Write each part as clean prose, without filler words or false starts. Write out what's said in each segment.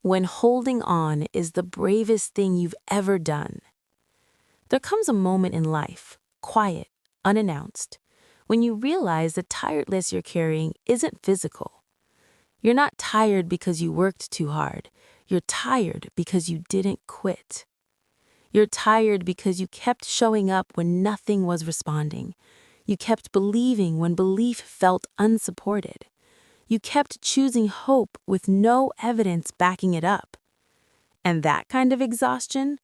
when holding on is the bravest thing you've ever done. There comes a moment in life, quiet, unannounced, when you realize the tiredness you're carrying isn't physical. You're not tired because you worked too hard. You're tired because you didn't quit. You're tired because you kept showing up when nothing was responding. You kept believing when belief felt unsupported. You kept choosing hope with no evidence backing it up. And that kind of exhaustion,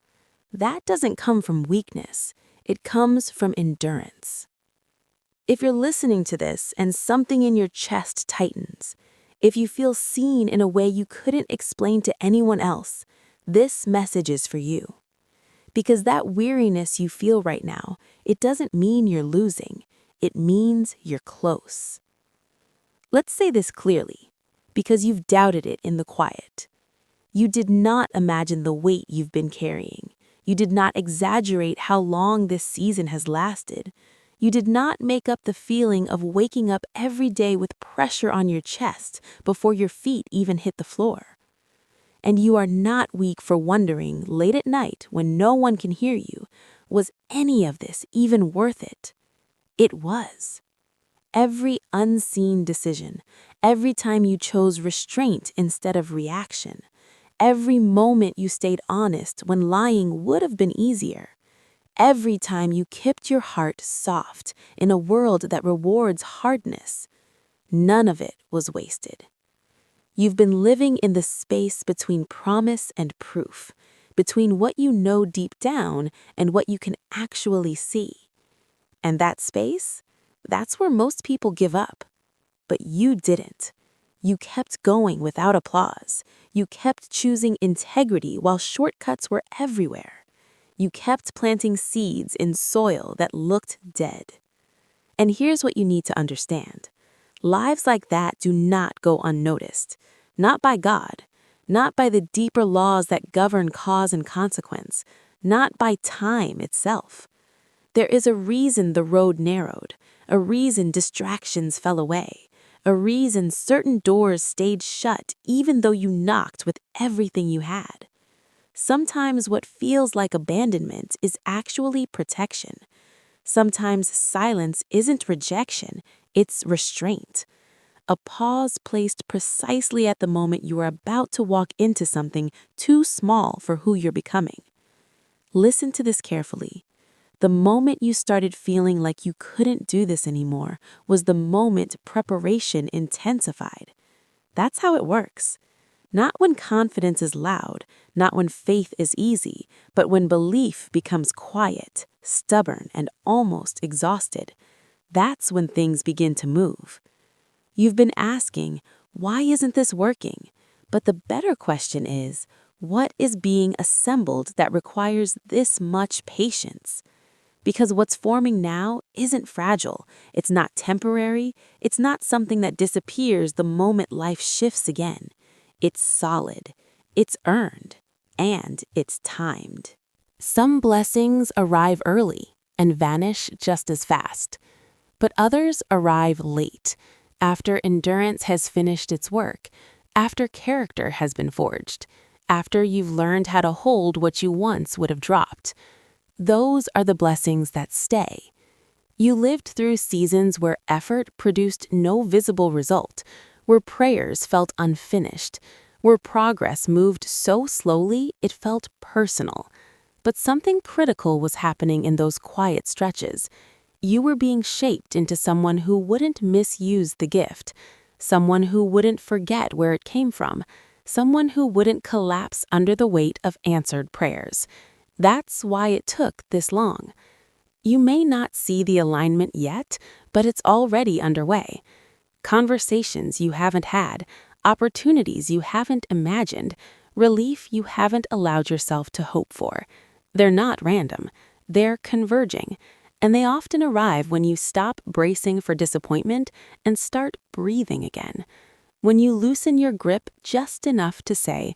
that doesn't come from weakness. It comes from endurance. If you're listening to this and something in your chest tightens, if you feel seen in a way you couldn't explain to anyone else, this message is for you. Because that weariness you feel right now, it doesn't mean you're losing. It means you're close. Let's say this clearly, because you've doubted it in the quiet. You did not imagine the weight you've been carrying. You did not exaggerate how long this season has lasted. You did not make up the feeling of waking up every day with pressure on your chest before your feet even hit the floor. And you are not weak for wondering, late at night when no one can hear you, was any of this even worth it? It was. Every unseen decision, every time you chose restraint instead of reaction, every moment you stayed honest when lying would have been easier, every time you kept your heart soft in a world that rewards hardness, none of it was wasted. You've been living in the space between promise and proof, between what you know deep down and what you can actually see. And that space, that's where most people give up. But you didn't. You kept going without applause. You kept choosing integrity while shortcuts were everywhere. You kept planting seeds in soil that looked dead. And here's what you need to understand. Lives like that do not go unnoticed. Not by God, not by the deeper laws that govern cause and consequence, not by time itself. There is a reason the road narrowed, a reason distractions fell away, a reason certain doors stayed shut even though you knocked with everything you had. Sometimes what feels like abandonment is actually protection. Sometimes silence isn't rejection, it's restraint. A pause placed precisely at the moment you are about to walk into something too small for who you're becoming. Listen to this carefully. The moment you started feeling like you couldn't do this anymore was the moment preparation intensified. That's how it works. Not when confidence is loud, not when faith is easy, but when belief becomes quiet, stubborn, and almost exhausted. That's when things begin to move. You've been asking, why isn't this working? But the better question is, what is being assembled that requires this much patience? Because what's forming now isn't fragile, it's not temporary, it's not something that disappears the moment life shifts again. It's solid, it's earned, and it's timed. Some blessings arrive early and vanish just as fast, but others arrive late, after endurance has finished its work, after character has been forged, after you've learned how to hold what you once would have dropped. Those are the blessings that stay. You lived through seasons where effort produced no visible result, where prayers felt unfinished, where progress moved so slowly it felt personal. But something critical was happening in those quiet stretches. You were being shaped into someone who wouldn't misuse the gift, someone who wouldn't forget where it came from, someone who wouldn't collapse under the weight of answered prayers. That's why it took this long. You may not see the alignment yet, but it's already underway. Conversations you haven't had, opportunities you haven't imagined, relief you haven't allowed yourself to hope for. They're not random. They're converging. And they often arrive when you stop bracing for disappointment and start breathing again. When you loosen your grip just enough to say,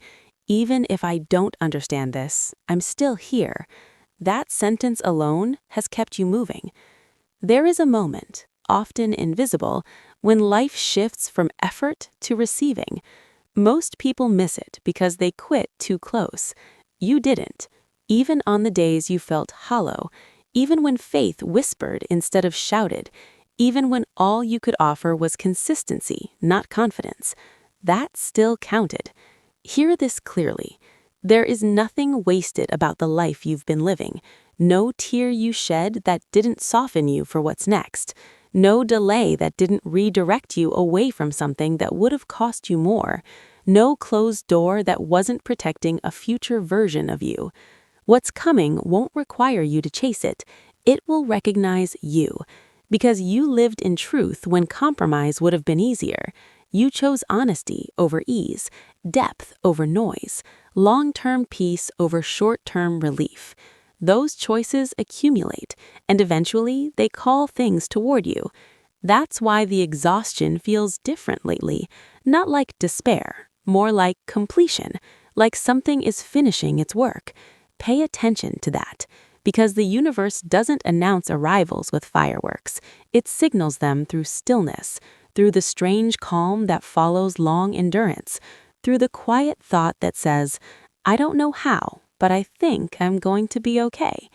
even if I don't understand this, I'm still here. That sentence alone has kept you moving. There is a moment, often invisible, when life shifts from effort to receiving, Most people miss it because they quit too close. You didn't. Even on the days you felt hollow, even when faith whispered instead of shouted, even when all you could offer was consistency, not confidence, that still counted. Hear this clearly. There is nothing wasted about the life you've been living. No tear you shed that didn't soften you for what's next. No delay that didn't redirect you away from something that would have cost you more. No closed door that wasn't protecting a future version of you. What's coming won't require you to chase it. It will recognize you. Because you lived in truth when compromise would have been easier. You chose honesty over ease, depth over noise, long-term peace over short-term relief. Those choices accumulate, and eventually they call things toward you. That's why the exhaustion feels different lately, not like despair, more like completion, like something is finishing its work. Pay attention to that, because the universe doesn't announce arrivals with fireworks. It signals them through stillness, through the strange calm that follows long endurance, through the quiet thought that says, I don't know how, but I think I'm going to be okay.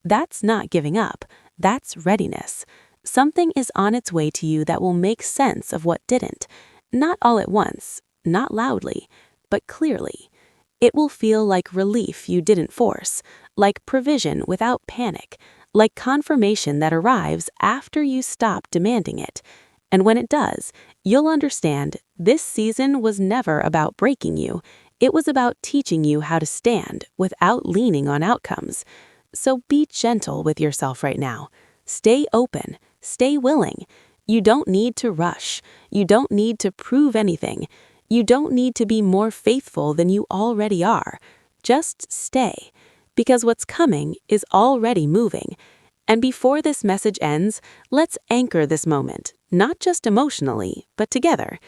That's not giving up. That's readiness. Something is on its way to you that will make sense of what didn't. Not all at once, not loudly, but clearly. It will feel like relief you didn't force, like provision without panic, like confirmation that arrives after you stop demanding it. And when it does, you'll understand this season was never about breaking you. It was about teaching you how to stand without leaning on outcomes. So be gentle with yourself right now. Stay open. Stay willing. You don't need to rush. You don't need to prove anything. You don't need to be more faithful than you already are. Just stay, because what's coming is already moving. And before this message ends, let's anchor this moment, not just emotionally, but together.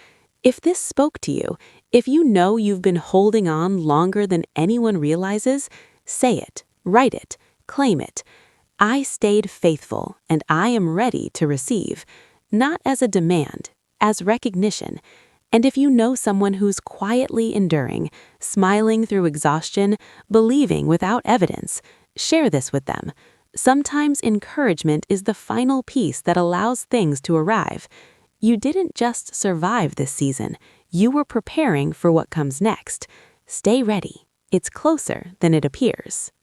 If this spoke to you, if you know you've been holding on longer than anyone realizes, say it, write it, claim it. I stayed faithful, and I am ready to receive, not as a demand, as recognition. And if you know someone who's quietly enduring, smiling through exhaustion, believing without evidence, share this with them. Sometimes encouragement is the final piece that allows things to arrive. You didn't just survive this season. You were preparing for what comes next. Stay ready. It's closer than it appears.